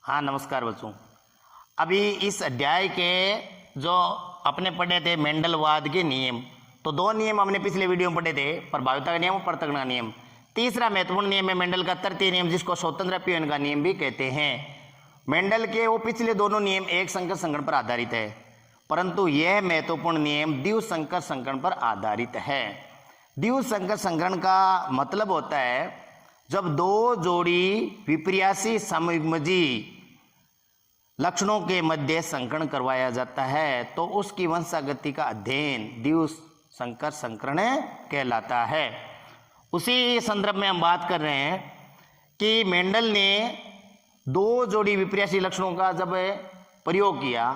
हाँ नमस्कार बच्चों। अभी इस अध्याय के जो अपने पढ़े थे मेंडलवाद के नियम, तो दो नियम हमने पिछले वीडियो में पढ़े थे, प्रभाविता का नियम और पृथक्करण का नियम। तीसरा महत्वपूर्ण नियम है मेंडल का तृतीय नियम, जिसको स्वतंत्र अपीयन का नियम भी कहते हैं। मेंडल के वो पिछले दोनों नियम एक संकर संकरण पर आधारित है, परंतु यह महत्वपूर्ण नियम द्विसंकर संकरण पर आधारित है। द्विसंकर संकरण का मतलब होता है जब दो जोड़ी विपर्यासी समयुग्मजी लक्षणों के मध्य संकरण करवाया जाता है तो उसकी वंशागति का अध्ययन द्विसंकर संकरण कहलाता है। उसी संदर्भ में हम बात कर रहे हैं कि मेंडल ने दो जोड़ी विपर्यासी लक्षणों का जब प्रयोग किया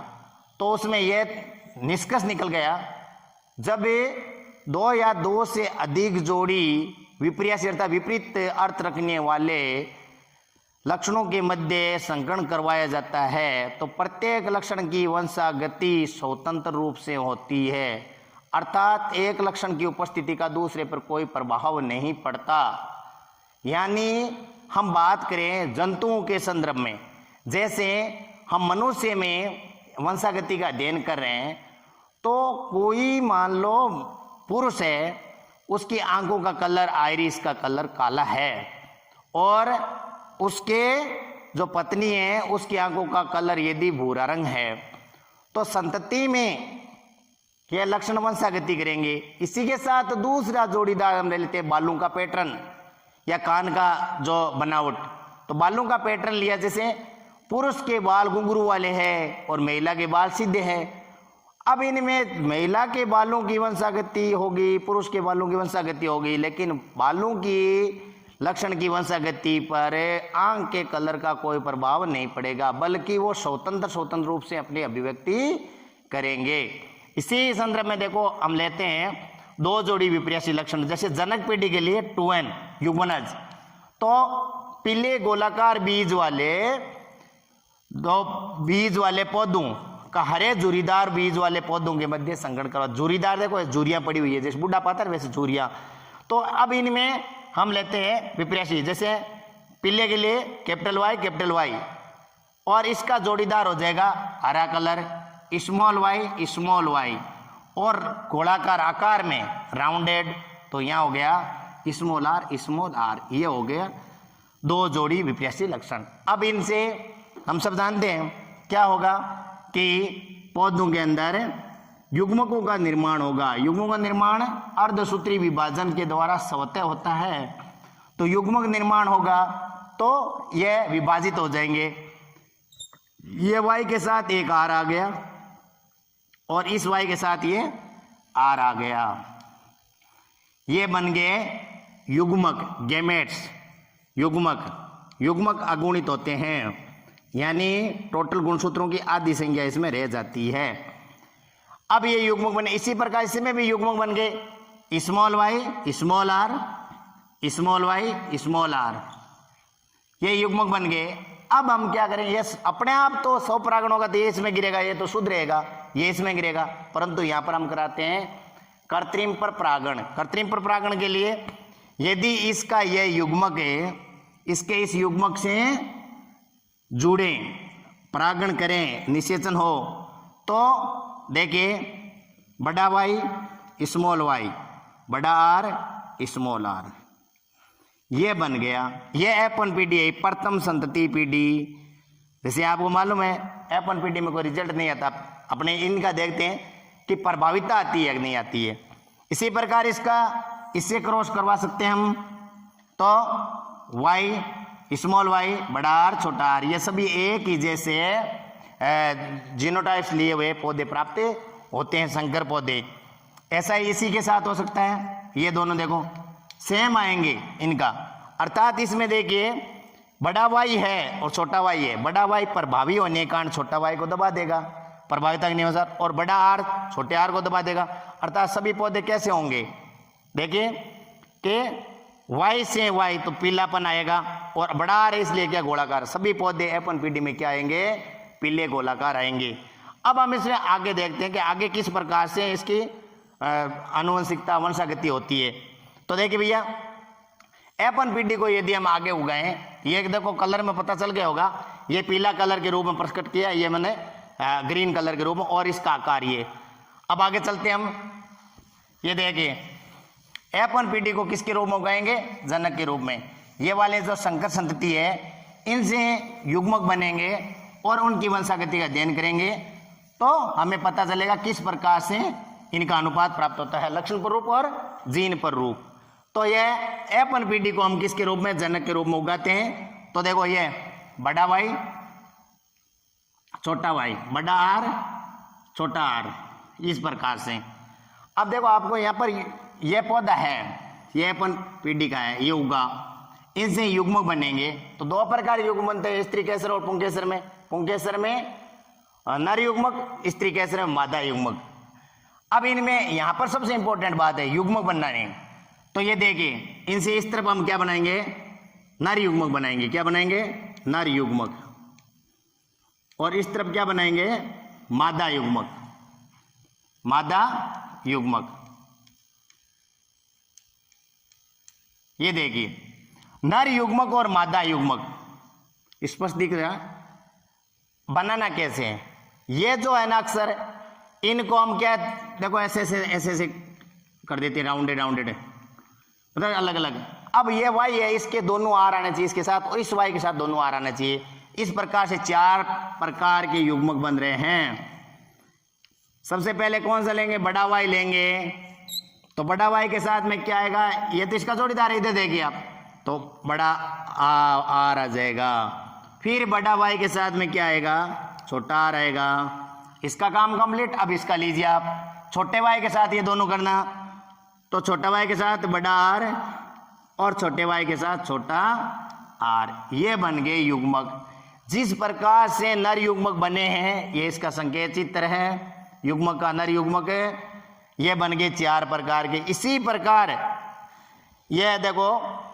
तो उसमें यह निष्कर्ष निकल गया, जब दो या दो से अधिक जोड़ी विपर्यासी अर्थात विपरीत अर्थ रखने वाले लक्षणों के मध्य संकरण करवाया जाता है तो प्रत्येक लक्षण की वंशागति स्वतंत्र रूप से होती है, अर्थात एक लक्षण की उपस्थिति का दूसरे पर कोई प्रभाव नहीं पड़ता। यानी हम बात करें जंतुओं के संदर्भ में, जैसे हम मनुष्य में वंशागति का अध्ययन कर रहे हैं तो कोई मान लो पुरुष है, उसकी आंखों का कलर आइरिस का कलर काला है और उसके जो पत्नी है उसकी आंखों का कलर यदि भूरा रंग है तो संतति में यह लक्षण वंशागति करेंगे। इसी के साथ दूसरा जोड़ीदार हम ले लेते हैं बालों का पैटर्न या कान का जो बनावट। तो बालों का पैटर्न लिया, जैसे पुरुष के बाल घुंघरू वाले हैं और महिला के बाल सीधे हैं। अब इनमें महिला के बालों की वंशागति होगी, पुरुष के बालों की वंशागति होगी, लेकिन बालों की लक्षण की वंशागति पर आंख के कलर का कोई प्रभाव नहीं पड़ेगा, बल्कि वो स्वतंत्र रूप से अपनी अभिव्यक्ति करेंगे। इसी संदर्भ में देखो हम लेते हैं दो जोड़ी विपर्यासी लक्षण, जैसे जनक पीढ़ी के लिए 2n युग्मनज, तो पीले गोलाकार बीज वाले पौधों का हरे झुरीदार बीज वाले पौधों के मध्य संकरण करवा। झुरीदार देखो झुरियां पड़ी हुई है, जैसे बुढ़ा पाता है वैसे झुरियां। तो अब इनमें हम लेते हैं विपर्यासी, जैसे पीले के लिए कैपिटल वाई और इसका जोड़ीदार हो जाएगा हरा कलर स्मॉल वाई और गोलाकार आकार में राउंडेड, तो यहाँ हो गया स्मॉल आर, ये हो गया दो जोड़ी विपर्यासी लक्षण। अब इनसे हम सब जानते हैं क्या होगा कि पौधों के अंदर युग्मकों का निर्माण होगा। युग्मों का निर्माण अर्धसूत्री विभाजन के द्वारा स्वतः होता है, तो युग्मक निर्माण होगा तो यह विभाजित हो जाएंगे। ये वाई के साथ एक आर आ गया और इस वाई के साथ ये आर आ गया, ये बन गए युग्मक गैमेट्स। युग्मक अगुणित होते हैं, यानी टोटल गुणसूत्रों की आधी संख्या इसमें रह जाती है। अब ये युग्मक बने, इसी प्रकार इसमें भी युग्मक बन गए स्मॉल वाई स्मॉल आर, ये युग्मक बन गए। अब हम क्या करें, ये अपने आप तो 100 परागण होगा तो ये इसमें गिरेगा, ये तो शुद्ध रहेगा, ये इसमें गिरेगा, परंतु यहां पर हम कराते हैं कृत्रिम पर परागण के लिए यदि इसका यह युग्मक है, इसके इस युग्मक से जुड़े परागण करें, निषेचन हो, तो देखिए बड़ा वाई स्मॉल वाई, बड़ा आर स्मॉल आर, ये बन गया। ये F1 पीढ़ी है, प्रथम संतति पीढ़ी। जैसे आपको मालूम है F1 पीढ़ी में कोई रिजल्ट नहीं आता, अपने इनका देखते हैं कि प्रभाविता आती है कि नहीं आती है। इसी प्रकार इससे क्रॉस करवा सकते हैं हम, तो वाई स्मॉल वाई बड़ा आर छोटा आर, ये सभी एक ही जैसे जीनोटाइप्स लिए हुए पौधे प्राप्त होते हैं, संकर पौधे। ऐसा ही इसी के साथ हो सकता है, ये दोनों देखो सेम आएंगे इनका, अर्थात इसमें देखिए बड़ा वाई है और छोटा वाई है, बड़ा वाई प्रभावी होने के कारण छोटा वाई को दबा देगा प्रभाविता के नियम अनुसार, और बड़ा आर छोटे आर को दबा देगा। अर्थात सभी पौधे कैसे होंगे, देखिए कि वाई से वाई तो पीलापन आएगा और बड़ा आर इसलिए क्या गोलाकार, सभी पौधे F1 पीढ़ी में क्या आएंगे, पीले गोलाकार आएंगे। अब हम इसमें आगे देखते हैं कि आगे किस प्रकार से इसकी आनुवंशिकता वंशागति होती है। तो देखिए भैया F1 पीढ़ी को यदि हम आगे उगाएं, ये देखो कलर में पता चल गया होगा, ये पीला कलर के रूप में प्रकट किया, ये मैंने ग्रीन कलर के रूप में, और इसका आकार ये। अब आगे चलते हम, ये देखिए F1PD को किसके रूप में उगाएंगे? जनक के रूप में। ये वाले जो संकर संतति है इनसे युग्मक बनेंगे और उनकी वंशागति का अध्ययन करेंगे तो हमें पता चलेगा किस प्रकार से इनका अनुपात प्राप्त होता है, लक्षण पर रूप और जीन पर रूप। तो यह F1PD को हम किसके रूप में? जनक के रूप में उगाते हैं। तो देखो ये बड़ा वाई छोटा वाई, बड़ा आर छोटा आर, इस प्रकार से। अब देखो आपको यहाँ पर यह पौधा है, ये F1PD का है, ये उगा, इनसे युग्मक बनेंगे। तो दो प्रकार युग्मक बनते हैं, स्त्री केसर और पुंकेसर में। पुंकेसर में नर युग्मक, स्त्री केसर में मादा युग्मक। अब इनमें यहाँ पर सबसे इंपॉर्टेंट बात है युग्मक बनना नहीं। तो ये देखिए इनसे इस तरफ हम क्या बनाएंगे? नर युग्मक बनाएंगे। क्या बनाएंगे? नर युग्मक। और इस तरफ क्या बनाएंगे? मादा युग्मक, मादा युग्मक। ये देखिए नर युग्मक और मादा युग्मक स्पष्ट दिख रहा। बनाना कैसे है? ये जो है ना अक्सर इनको हम क्या देखो ऐसे ऐसे कर देते हैं, राउंडेड राउंडेड, मतलब अलग अलग। अब ये वाई है, इसके दोनों आर आने चाहिए इसके साथ, और इस वाई के साथ दोनों आर आने चाहिए। इस प्रकार से चार प्रकार के युग्मक बन रहे हैं। सबसे पहले कौन सा लेंगे? बड़ा वाई लेंगे। तो बड़ा वाई के साथ में क्या आएगा? ये तो इसका जोड़ीदार है, इधर देखिए आप, तो बड़ा आर आ जाएगा। फिर बड़ा वाई के साथ में क्या आएगा? छोटा आर आएगा। इसका काम कंप्लीट। अब इसका लीजिए आप, छोटे वाई के साथ ये दोनों करना। तो छोटा वाई के साथ बड़ा आर और छोटे वाई के साथ छोटा आर, ये बन गए युग्मक। जिस प्रकार से नर युग्मक बने हैं, ये इसका संकेत चित्र है युग्मक का, नर युग्मक है, ये बन गए चार प्रकार के। इसी प्रकार ये देखो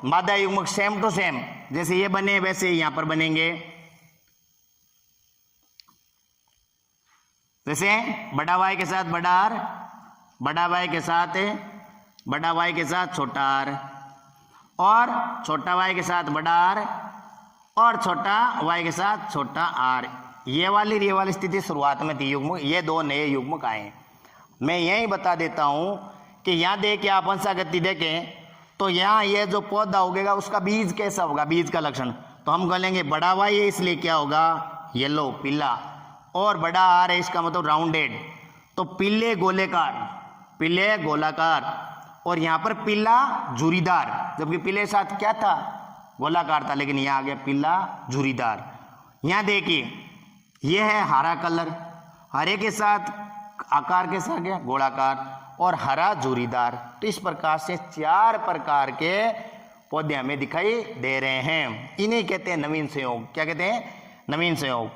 मादा युग्मक सेम टू सेम जैसे ये बने वैसे यहां पर बनेंगे। जैसे बड़ा वाई के साथ बड़ा आर, बड़ा वाई के साथ बड़ा वाई के साथ छोटा आर, और छोटा वाई के साथ बड़ा आर, और छोटा वाई के साथ छोटा आर। ये वाली स्थिति शुरुआत में थी युग्मक। ये दो नए युग्मक आए। मैं यही बता देता हूं कि यहां देखिए आप वंशागति देखें तो यहाँ ये जो पौधा उगेगा उसका बीज कैसा होगा? बीज का लक्षण तो हम बोलेंगे बड़ा वाई है इसलिए क्या होगा? येलो, पीला, और बड़ा आर है इसका मतलब राउंडेड, तो पीले गोलेकार, पीले गोलाकार, और यहाँ पर पीला झुरीदार, जबकि पीले साथ क्या था? गोलाकार था, लेकिन यहाँ आ गया पीला झुरीदार। यहाँ देखिए यह है हरा कलर, हरे के साथ आकार कैसा गया? गोलाकार, और हरा झुरीदार। तो इस प्रकार से चार प्रकार के पौधे हमें दिखाई दे रहे हैं। इन्हें कहते हैं नवीन संयोग। क्या कहते हैं? नवीन संयोग।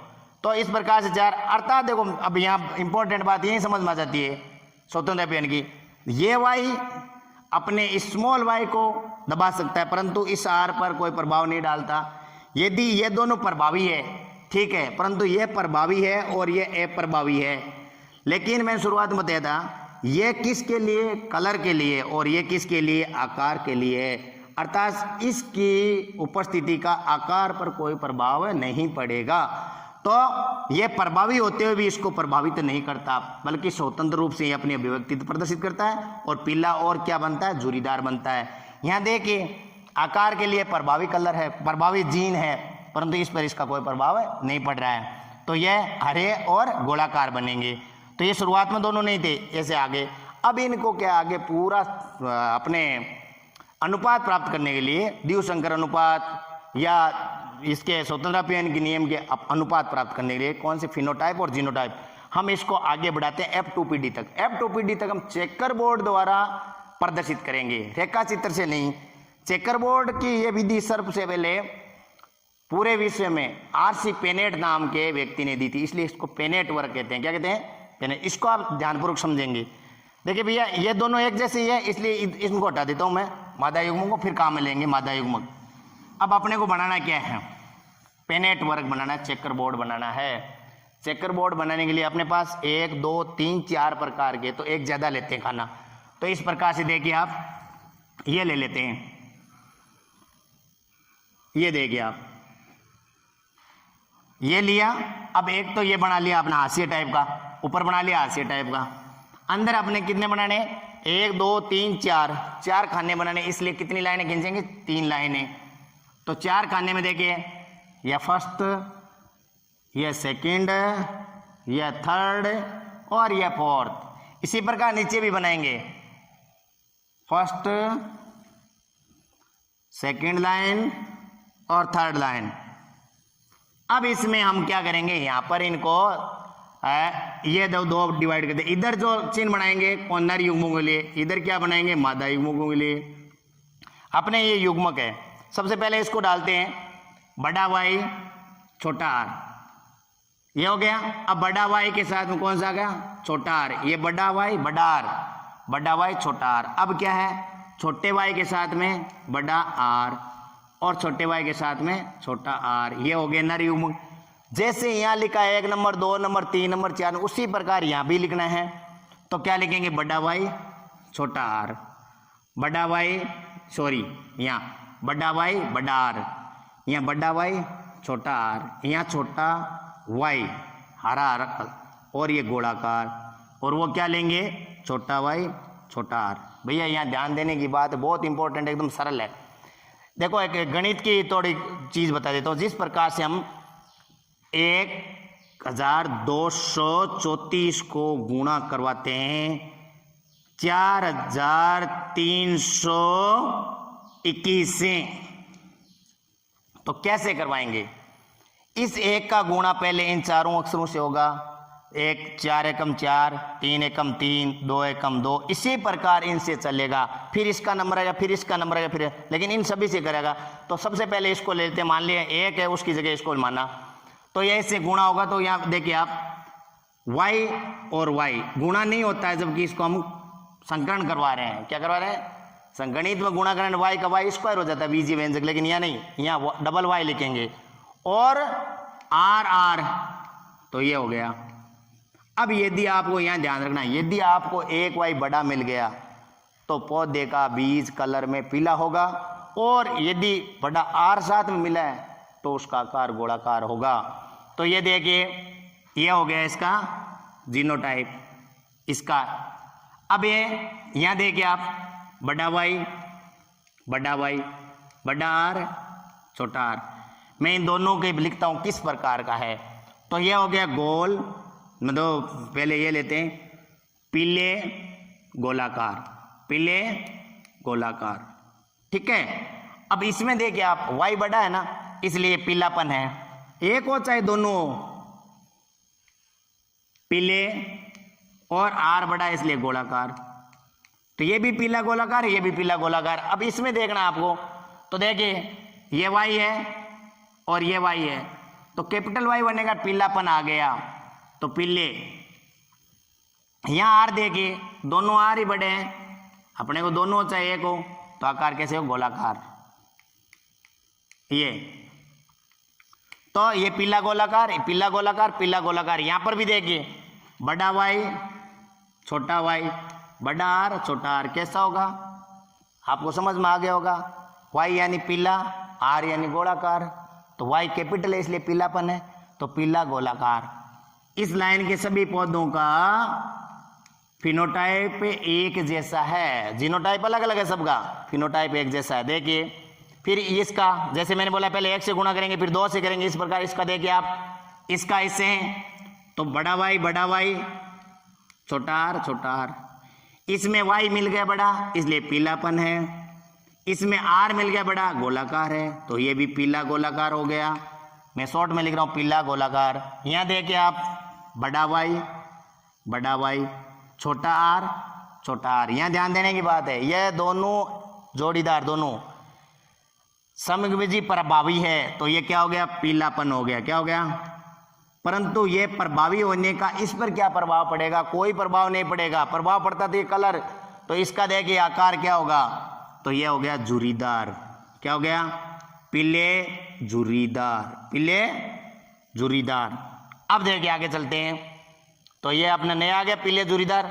तो इस प्रकार से चार, अर्थात देखो अब यहाँ इंपॉर्टेंट बात यही समझ में आ जाती है स्वतंत्र अभियान की। ये वाई अपने स्मॉल वाई को दबा सकता है परंतु इस आर पर कोई प्रभाव नहीं डालता। यदि ये दोनों प्रभावी है ठीक है, परंतु ये प्रभावी है और ये अप्रभावी है। लेकिन मैंने शुरुआत में बताया था ये किसके लिए? कलर के लिए, और ये किसके लिए? आकार के लिए। अर्थात इसकी उपस्थिति का आकार पर कोई प्रभाव नहीं पड़ेगा। तो ये प्रभावी होते हुए भी इसको प्रभावित नहीं करता, बल्कि स्वतंत्र रूप से अपनी अभिव्यक्ति प्रदर्शित करता है, और पीला और क्या बनता है? झुरीदार बनता है। यहाँ देखिए आकार के लिए प्रभावी कलर है, प्रभावी जीन है, परंतु इस पर इसका कोई प्रभाव नहीं पड़ रहा है। तो यह हरे और गोलाकार बनेंगे। तो ये शुरुआत में दोनों नहीं थे, ऐसे आगे। अब इनको क्या आगे पूरा अपने अनुपात प्राप्त करने के लिए द्विसंकर अनुपात या इसके स्वतंत्र अभियान के नियम के अनुपात प्राप्त करने के लिए कौन से फिनोटाइप और जीनोटाइप हम इसको आगे बढ़ाते हैं F2PD तक। F2PD तक हम चेकर बोर्ड द्वारा प्रदर्शित करेंगे, रेखा चित्र से नहीं। चेकर बोर्ड की ये विधि सबसे पहले पूरे विश्व में RC पेनेट नाम के व्यक्ति ने दी थी, इसलिए इसको पेनेट वर्क कहते हैं। क्या कहते हैं? पेनेट। इसको आप ध्यानपूर्वक समझेंगे। देखिए भैया ये दोनों एक जैसे ही है, इसलिए इनको हटा देता हूं मैं, मादा युग्मक को, फिर काम में लेंगे मादा युग्मक। अब अपने को बनाना क्या है? पेनेट वर्क बनाना है, चेकर बोर्ड बनाना है। चेकर बोर्ड बनाने के लिए अपने पास 1 2 3 4 प्रकार के, तो एक ज़्यादा लेते हैं खाना। तो इस प्रकार से देखिए आप ये ले लेते हैं, ये देखिए आप ये लिया। अब एक तो ये बना लिया अपना हाशिया टाइप का, ऊपर बना लिया हाशिया टाइप का। अंदर अपने कितने बनाने, 1 2 3 4 खाने बनाने, इसलिए कितनी लाइनें खींचेंगे, 3 लाइनें। तो 4 खाने में देखिए, यह फर्स्ट, यह सेकंड, यह थर्ड और यह फोर्थ। इसी प्रकार नीचे भी बनाएंगे, फर्स्ट, सेकंड लाइन और थर्ड लाइन। अब इसमें हम क्या करेंगे, यहां पर इनको ये दो डिवाइड करते, इधर जो चिन्ह बनाएंगे वो नर युग्मों के लिए, इधर क्या बनाएंगे, मादा युग्मों के लिए। अपने ये युग्मक है, सबसे पहले इसको डालते हैं, बड़ा वाई छोटा आर, ये हो गया। अब बड़ा वाई के साथ में कौन सा आ गया, छोटा आर, ये बड़ा वाई बड़ा आर, बड़ा वाई छोटा आर। अब क्या है, छोटे वाई के साथ में बड़ा आर और छोटे वाई के साथ में छोटा आर, ये हो गए नर युग्म। जैसे यहाँ लिखा है 1 नंबर 2 नंबर 3 नंबर 4, उसी प्रकार यहाँ भी लिखना है। तो क्या लिखेंगे, बड़ा वाई छोटा आर, बड़ा वाई, सॉरी यहाँ बड़ा वाई बड़ा आर, यहाँ बड़ा वाई छोटा आर, यहाँ छोटा वाई हरा आर और ये गोलाकार, और वो क्या लेंगे, छोटा वाई छोटा आर। भैया यहाँ ध्यान देने की बात है, बहुत इंपॉर्टेंट, एकदम सरल है। देखो एक गणित की थोड़ी चीज बता देता हूँ। जिस प्रकार से हम 1234 को गुणा करवाते हैं 4321 से, तो कैसे करवाएंगे, इस एक का गुणा पहले इन चारों अक्षरों से होगा, 1 4 एकम 4, 3 एकम 3, 2 एकम 2, इसी प्रकार इनसे चलेगा। फिर इसका नंबर आएगा, फिर इसका नंबर आएगा, फिर, लेकिन इन सभी से करेगा। तो सबसे पहले इसको लेते हैं, मान लिया 1 है, उसकी जगह इसको माना, तो ये इससे गुणा होगा। तो यहाँ देखिए आप, y और y गुणा नहीं होता है, जबकि इसको हम संकरण करवा रहे हैं। क्या करवा रहे हैं, संगणित में गुणा करें, y का y स्क्वायर हो जाता है बीजीय व्यंजक, लेकिन यहाँ नहीं, यहाँ डबल y लिखेंगे और r, तो ये हो गया। अब यदि आपको यहाँ ध्यान रखना, यदि आपको एक y बड़ा मिल गया तो पौधे का बीज कलर में पीला होगा, और यदि बड़ा r साथ में मिला है तो उसका आकार गोलाकार होगा। तो ये देखिए, ये हो गया इसका जीनोटाइप इसका। अब ये यहाँ देखिए आप, बड़ा y बड़ा r छोटा r, मैं इन दोनों के लिखता हूँ किस प्रकार का है। तो ये हो गया गोल, मतलब पहले ये लेते हैं, पीले गोलाकार, पीले गोलाकार, ठीक है। अब इसमें देखिए आप, y बड़ा है ना, इसलिए पीलापन है, एक हो चाहे दोनों, पीले, और r बड़ा है इसलिए गोलाकार, तो ये भी पीला गोलाकार, ये भी पीला गोलाकार। अब इसमें देखना आपको, तो देखिए ये y है और ये y है, तो कैपिटल Y बनेगा, पीलापन आ गया, तो पीले। यहाँ आर देखिए, दोनों आर ही बड़े हैं, अपने को दोनों हो चाहे एक हो, तो आकार कैसे हो, गोलाकार। ये तो ये पीला गोलाकार, पीला गोलाकार, पीला गोलाकार। यहां पर भी देखिए, बड़ा वाई छोटा वाई, बड़ा आर छोटा आर, कैसा होगा, आपको समझ में आ गया होगा। वाई यानी पीला, आर यानी गोलाकार, तो वाई कैपिटल है इसलिए पीलापन है, तो पीला गोलाकार। इस लाइन के सभी पौधों का फिनोटाइप एक जैसा है, जीनोटाइप अलग अलग है सबका, फिनोटाइप एक जैसा है। देखिए फिर इसका, जैसे मैंने बोला पहले 1 से गुणा करेंगे, फिर 2 से करेंगे, इस प्रकार इसका देखिए आप, इसका इससे है, तो बड़ा वाई छोटा आर, इसमें वाई मिल गया बड़ा इसलिए पीलापन है, इसमें आर मिल गया बड़ा गोलाकार है, तो ये भी पीला गोलाकार हो गया। मैं शॉर्ट में लिख रहा हूं पीला गोलाकार। यहां देखिए आप, बड़ा वाई छोटा आर, यहां ध्यान देने की बात है, यह दोनों जोड़ीदार, दोनों समविजी प्रभावी है, तो ये क्या हो गया, पीलापन हो गया। क्या हो गया, परंतु ये प्रभावी होने का इस पर क्या प्रभाव पड़ेगा, कोई प्रभाव नहीं पड़ेगा। प्रभाव पड़ता तो ये कलर, तो इसका देखिए आकार क्या होगा, तो ये हो गया झुर्रीदार। क्या हो गया, पीले झुर्रीदार। अब देखिए आगे चलते हैं, तो ये अपना नया आ गया पीले झुर्रीदार।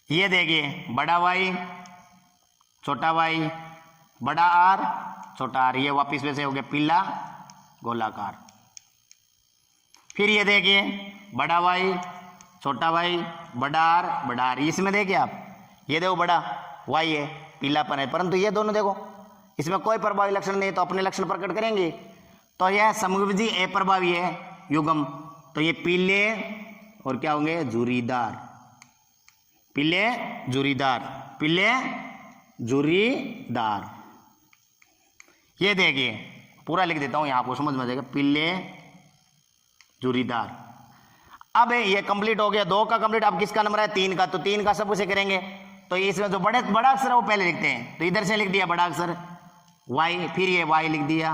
ये देखिए, बड़ा वाई छोटा वाई, बड़ा आर छोटा आर, ये वापिस वैसे हो गया पीला गोलाकार। फिर ये देखिए बड़ा वाई छोटा वाई बड़ा आर, इसमें देखिए आप, ये देखो बड़ा वाई है, पीलापन है, परंतु ये दोनों देखो इसमें कोई प्रभावी लक्षण नहीं, तो अपने लक्षण प्रकट करेंगे। तो यह समविभजी अप्रभावी है युग्म, तो ये पीले और क्या होंगे झुर्रीदार, पीले झुर्रीदार, पीले झुर्रीदार। ये देखिए पूरा लिख देता हूं यहां, आपको समझ में आ जाएगा, पीले झुर्रीदार। अब ये कंप्लीट हो गया, 2 का कंप्लीट। अब किसका नंबर है 3 का, तो 3 का सब उसे करेंगे। तो इसमें जो बड़ा अक्षर है वो पहले लिखते हैं, तो इधर से लिख दिया बड़ा अक्षर वाई, फिर ये वाई लिख दिया,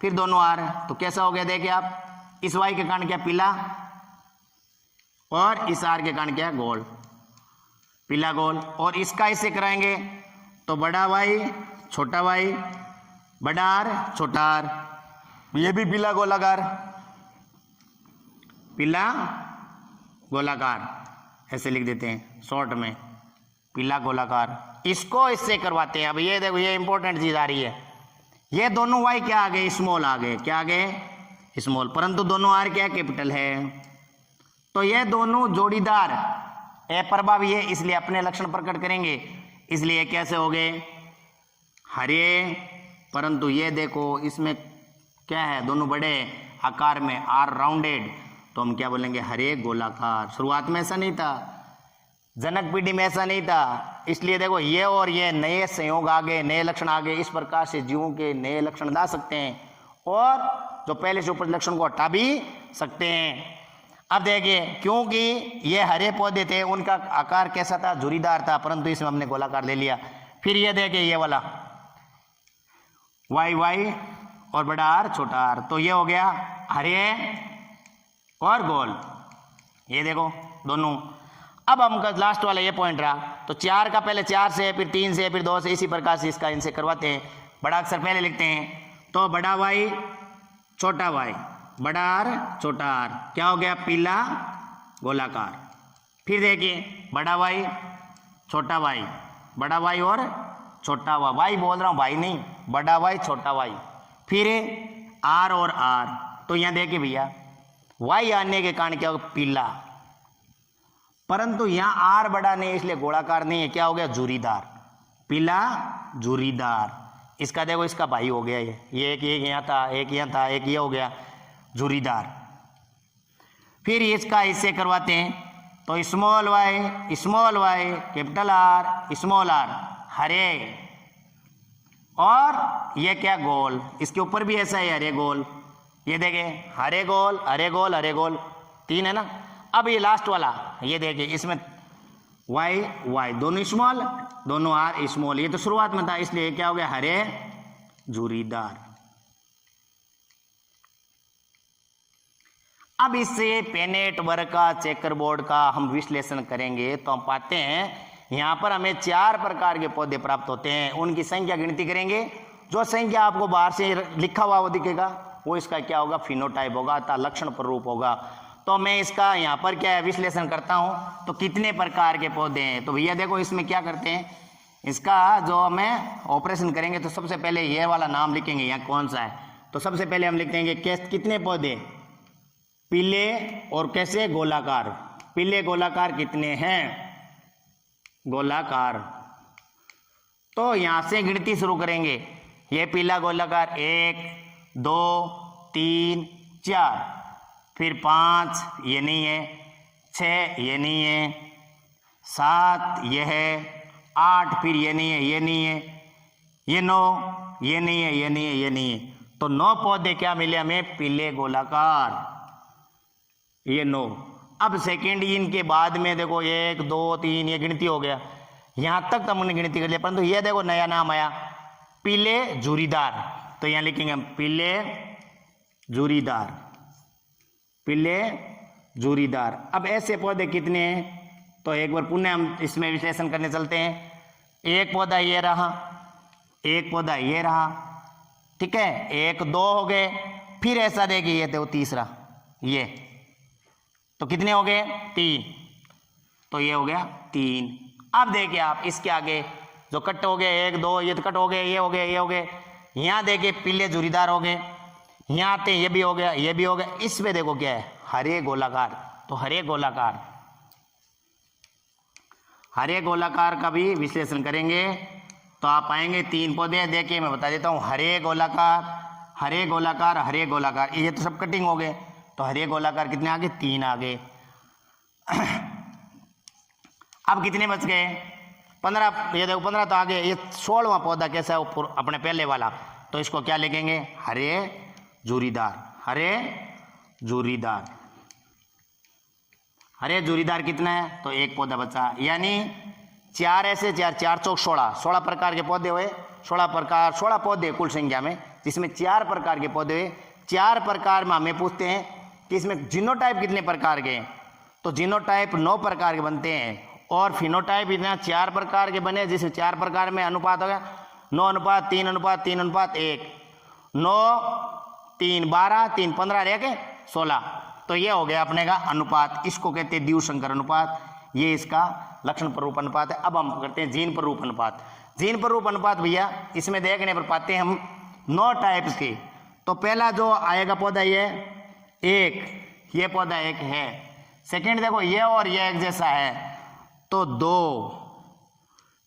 फिर दोनों आर। तो कैसा हो गया देखिए आप, इस वाई के कारण क्या पीला और इस आर के कारण क्या गोल, पीला गोल। और इसका इससे कराएंगे तो बड़ा वाई छोटा वाई बड़ा आर छोटा आर, ये भी पीला गोलाकार, पीला गोलाकार ऐसे लिख देते हैं शॉर्ट में, पीला गोलाकार। इसको इससे करवाते हैं। अब ये देखो ये इंपॉर्टेंट चीज आ रही है, ये दोनों वाई क्या आ गए स्मॉल आ गए, क्या आ गए स्मॉल, परंतु दोनों आर क्या कैपिटल है। तो ये दोनों जोड़ीदार अप्रभावी है, इसलिए अपने लक्षण प्रकट करेंगे, इसलिए कैसे हो गए हरे। परंतु ये देखो इसमें क्या है, दोनों बड़े आकार में आर राउंडेड, तो हम क्या बोलेंगे हरे गोलाकार। शुरुआत में ऐसा नहीं था, जनक पीढ़ी में ऐसा नहीं था, इसलिए देखो ये और ये नए संयोग आ गए, नए लक्षण आ गए। इस प्रकार से जीवों के नए लक्षण ला सकते हैं और जो पहले से ऊपर लक्षण को हटा भी सकते हैं। अब देखिए क्योंकि ये हरे पौधे थे उनका आकार कैसा था झुर्रीदार था, परंतु इसमें हमने गोलाकार ले लिया। फिर ये देखिए ये वाला वाई वाई और बड़ा आर छोटा आर, तो ये हो गया हरे और गोल, ये देखो दोनों। अब हम लास्ट वाला ये पॉइंट रहा, तो 4 का पहले 4 से फिर 3 से फिर 2 से, इसी प्रकार से इसका इनसे करवाते हैं। बड़ा अक्षर पहले लिखते हैं, तो बड़ा वाई छोटा वाई बड़ा आर छोटा आर, क्या हो गया पीला गोलाकार। फिर देखिए बड़ा वाई छोटा वाई बड़ा वाई और छोटा वाई, वाई बोल रहा हूं भाई नहीं, बड़ा वाई छोटा वाई, फिर आर और आर। तो यहां देखिए भैया वाई आने के कारण क्या होगा पीला, परंतु यहां आर बड़ा नहीं है इसलिए गोलाकार नहीं है, क्या हो गया झुर्रीदार, पीला झुर्रीदार। इसका देखो इसका भाई हो गया ये एक यहां था, एक यहां था, एक ये हो गया झुर्रीदार। फिर इसका इससे करवाते हैं, तो small Y capital R small R हरे, और ये क्या गोल, इसके ऊपर भी ऐसा है हरे गोल, ये देखें हरे गोल हरे गोल हरे गोल, 3 है ना। अब ये लास्ट वाला ये देखिए इसमें वाई वाई दोनों स्मॉल दोनों आर स्मॉल, ये तो शुरुआत में था इसलिए क्या हो गया हरे झुर्रीदार। अब इससे पेनेट वर्ग का चेकर बोर्ड का हम विश्लेषण करेंगे, तो हम पाते हैं यहाँ पर हमें 4 प्रकार के पौधे प्राप्त होते हैं, उनकी संख्या गिनती करेंगे। जो संख्या आपको बाहर से लिखा हुआ वो दिखेगा वो इसका क्या होगा फिनोटाइप होगा अर्थात लक्षण प्ररूप होगा। तो मैं इसका यहाँ पर क्या है विश्लेषण करता हूँ, तो कितने प्रकार के पौधे हैं। तो भैया देखो इसमें क्या करते हैं, इसका जो हमें ऑपरेशन करेंगे तो सबसे पहले ये वाला नाम लिखेंगे यहाँ कौन सा है। तो सबसे पहले हम लिखेंगे कितने पौधे पीले और कैसे गोलाकार, पीले गोलाकार कितने हैं गोलाकार। तो यहां से गिनती शुरू करेंगे, ये पीला गोलाकार 1 2 3 4, फिर 5 ये नहीं है, 6 ये नहीं है, 7 ये है, 8 फिर ये नहीं है ये नहीं है, ये 9 ये नहीं है ये नहीं है ये नहीं है। तो 9 पौधे क्या मिले हमें पीले गोलाकार, ये 9। अब सेकेंड इनके बाद में देखो 1 2 3 ये गिनती हो गया, यहां तक हमने गिनती कर लिया, परंतु ये देखो नया नाम आया पीले झुर्रीदार। तो यहां लिखेंगे हम पीले झुर्रीदार, पीले झुर्रीदार। अब ऐसे पौधे कितने हैं, तो एक बार पुनः हम इसमें विश्लेषण करने चलते हैं। एक पौधा ये रहा, एक पौधा ये रहा, ठीक है, 1 2 हो गए, फिर ऐसा देखिए ये देखो तीसरा ये, तो कितने हो गए 3, तो ये हो गया 3। अब देखिए आप इसके आगे जो कट हो गए 1 2 ये तो कट हो गए, ये हो गए ये हो गए, यहां देखिए पीले झुर्रीदार हो गए, यहाँ आते हैं, ये भी हो गया, ये भी हो गया। इसमें देखो क्या है, हरे गोलाकार, तो हरे गोलाकार, हरे गोलाकार का भी विश्लेषण करेंगे तो आप पाएंगे 3 पौधे। देखिए मैं बता देता हूँ, हरे गोलाकार, हरे गोलाकार, हरे गोलाकार, ये तो सब कटिंग हो गए। तो हरे गोलाकार कितने आगे, 3 आगे। अब कितने बच गए, 15। ये देखो 15 तो आगे। ये 16वां पौधा कैसा है, अपने पहले वाला, तो इसको क्या लिखेंगे, हरे जूरीदार, हरे जूरीदार। हरे जूरीदार कितना है, तो 1 पौधा बचा, यानी 4 ऐसे 4, 4 चौक 16, 16 प्रकार के पौधे हुए, 16 प्रकार, 16 पौधे कुल संख्या में, जिसमें 4 प्रकार के पौधे हुए। 4 प्रकार में हमें पूछते हैं कि इसमें जीनोटाइप कितने प्रकार के हैं, तो जीनोटाइप 9 प्रकार के बनते हैं, और फिनोटाइप इतना 4 प्रकार के बने, जिसमें 4 प्रकार में अनुपात हो गया 9 अनुपात 3 अनुपात 3 अनुपात 1, 9 3 12 3 15 रह के 16। तो ये हो गया अपने का अनुपात, इसको कहते हैं द्विसंकर अनुपात, ये इसका लक्षण प्ररूप अनुपात है। अब हम करते हैं जीन प्ररूप अनुपात। जीन प्ररूप अनुपात भैया इसमें देखने पर पाते हैं हम 9 टाइप्स के। तो पहला जो आएगा पौधा ये 1, ये पौधा 1 है। सेकंड देखो ये और ये एक जैसा है तो 2,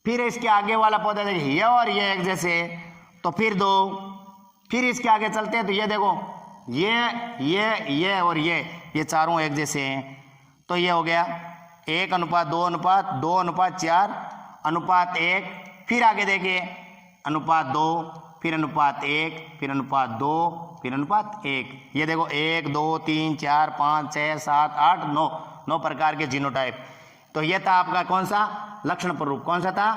फिर इसके आगे वाला पौधा देखिए ये और ये एक जैसे, तो फिर 2, फिर इसके आगे चलते हैं तो ये देखो ये और ये चारों एक जैसे हैं, तो ये हो गया 1 अनुपात 2 अनुपात 2 अनुपात 4 अनुपात 1, फिर आगे देखिए अनुपात 2, फिर अनुपात 1, फिर अनुपात 2, फिर अनुपात 1। ये देखो 1 2 3 4 5 6 7 8 9, 9 प्रकार के जीनोटाइप। तो ये था आपका कौन सा, लक्षण प्ररूप। कौन सा था,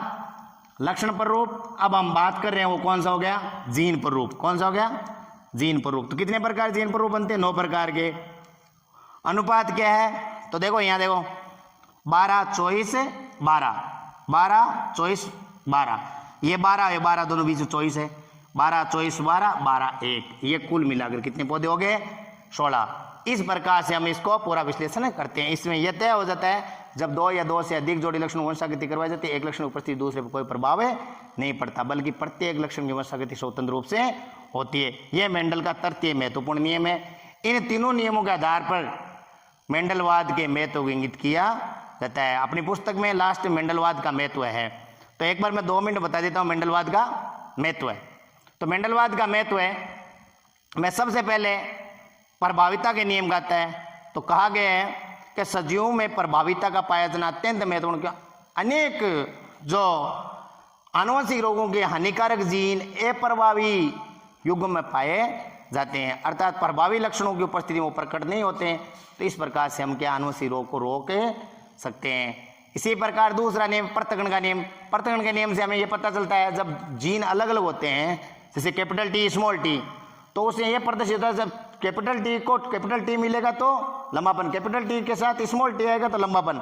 लक्षण प्ररूप। अब हम बात कर रहे हैं वो कौन सा हो गया, जीन प्ररूप। कौन सा हो गया, जीन प्ररूप। तो कितने प्रकार जीन प्ररूप बनते हैं, 9 प्रकार के। अनुपात क्या है, तो देखो यहाँ देखो 12 24 12, 12 24 12, ये 12 दोनों बीच में 24 है, 12 24 12 12 1, ये कुल मिलाकर कितने पौधे हो गए, 16। इस प्रकार से हम इसको पूरा विश्लेषण करते हैं। इसमें यह तय हो जाता है जब 2 या 2 से अधिक जोड़ी लक्षणों की वंशागति करवाई जाती है, एक लक्षण की उपस्थिति दूसरे पर कोई प्रभाव नहीं पड़ता, बल्कि प्रत्येक लक्षण की वंशागति स्वतंत्र रूप से होती है। यह मेंडल का तृतीय महत्वपूर्ण नियम है। इन तीनों नियमों के आधार पर मेंडलवाद के महत्व को इंगित किया जाता है। अपनी पुस्तक में लास्ट मेंडलवाद का महत्व है, तो एक बार मैं 2 मिनट बता देता हूँ मेंडलवाद का महत्व है। तो मेंडलवाद का महत्व है, मैं सबसे पहले प्रभाविता के नियम कहता है। तो कहा गया है कि सजीवों में प्रभाविता का पाया जाना अत्यंत महत्वपूर्ण, क्यों, अनेक जो आनुवंशिक रोगों के हानिकारक जीन अप्रभावी युग्म में पाए जाते हैं, अर्थात प्रभावी लक्षणों की उपस्थिति में प्रकट नहीं होते हैं। तो इस प्रकार से हम क्या आनुवंशिक रोग को रोक सकते हैं। इसी प्रकार दूसरा नियम पृथक्करण का नियम। पृथक्करण के नियम से हमें यह पता चलता है जब जीन अलग अलग होते हैं, जैसे कैपिटल टी स्मॉल टी, तो उससे यह प्रदर्शित होता है जब कैपिटल टी को कैपिटल टी मिलेगा तो लंबापन, कैपिटल टी के साथ स्मॉल टी आएगा तो लंबापन,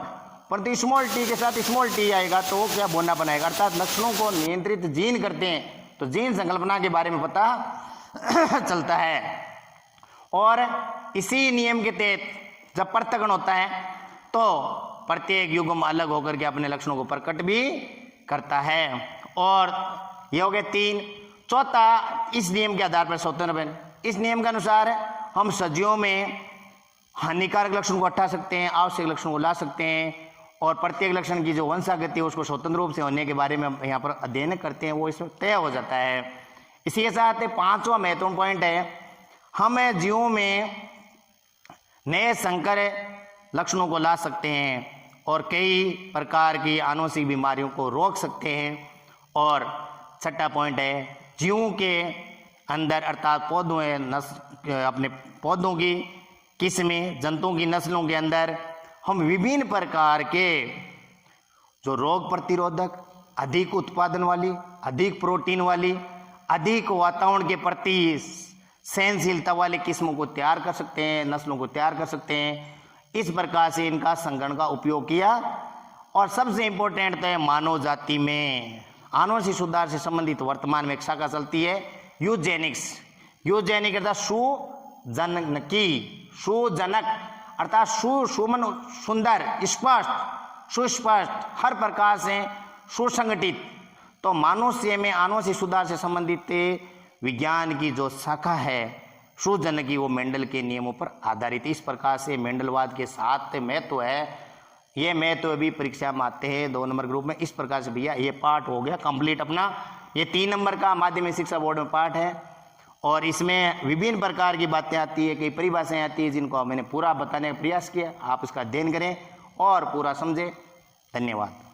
परंतु स्मॉल टी के साथ स्मॉल टी आएगा तो क्या बोनापन आएगा। अर्थात लक्षणों को नियंत्रित जीन करते हैं, तो जीन संकल्पना के बारे में पता चलता है। और इसी नियम के तहत जब पृथक्करण होता है तो प्रत्येक युग्म अलग होकर के अपने लक्षणों को प्रकट भी करता है। और ये हो गए 3। चौथा, इस नियम के आधार पर स्वतंत्र। इस नियम के अनुसार हम सजीवों में हानिकारक लक्षण को हटा सकते हैं, आवश्यक लक्षणों को ला सकते हैं, और प्रत्येक लक्षण की जो वंशागति है उसको स्वतंत्र रूप से होने के बारे में हम यहाँ पर अध्ययन करते हैं, वो इसमें तय हो जाता है। इसी के साथ 5वां महत्वपूर्ण पॉइंट है, हम जीवों में नए संकर लक्षणों को ला सकते हैं और कई प्रकार की आनुवंशिक बीमारियों को रोक सकते हैं। और 6वां पॉइंट है, जीवों के अंदर अर्थात पौधों अपने पौधों की किस्में, जंतुओं की नस्लों के अंदर हम विभिन्न प्रकार के जो रोग प्रतिरोधक, अधिक उत्पादन वाली, अधिक प्रोटीन वाली, अधिक वातावरण के प्रति सहनशीलता वाली किस्मों को तैयार कर सकते हैं, नस्लों को तैयार कर सकते हैं। इस प्रकार से इनका संगठन का उपयोग किया। और सबसे इंपॉर्टेंट तो है मानव जाति में आनुवंशिक सुधार से संबंधित वर्तमान में एक शाखा चलती है यूजेनिक्स। यूजेनिक अर्थात सुजनकी, सुजनक अर्थात सुमन, सुंदर, स्पष्ट, सुस्पष्ट, हर प्रकार से सुसंगठित। तो मनुष्य में आनुवंशिक सुधार से संबंधित विज्ञान की जो शाखा है सुजन की वो मेंडल के नियमों पर आधारित। इस प्रकार से मेंडलवाद के 7 महत्व है। ये महत्व अभी परीक्षा में आते हैं 2 नंबर ग्रुप में। इस प्रकार से भैया ये पार्ट हो गया कंप्लीट अपना। ये 3 नंबर का माध्यमिक शिक्षा बोर्ड में पार्ट है और इसमें विभिन्न प्रकार की बातें आती है, कई परिभाषाएं आती है जिनको मैंने पूरा बताने का प्रयास किया। आप इसका अध्ययन करें और पूरा समझें। धन्यवाद।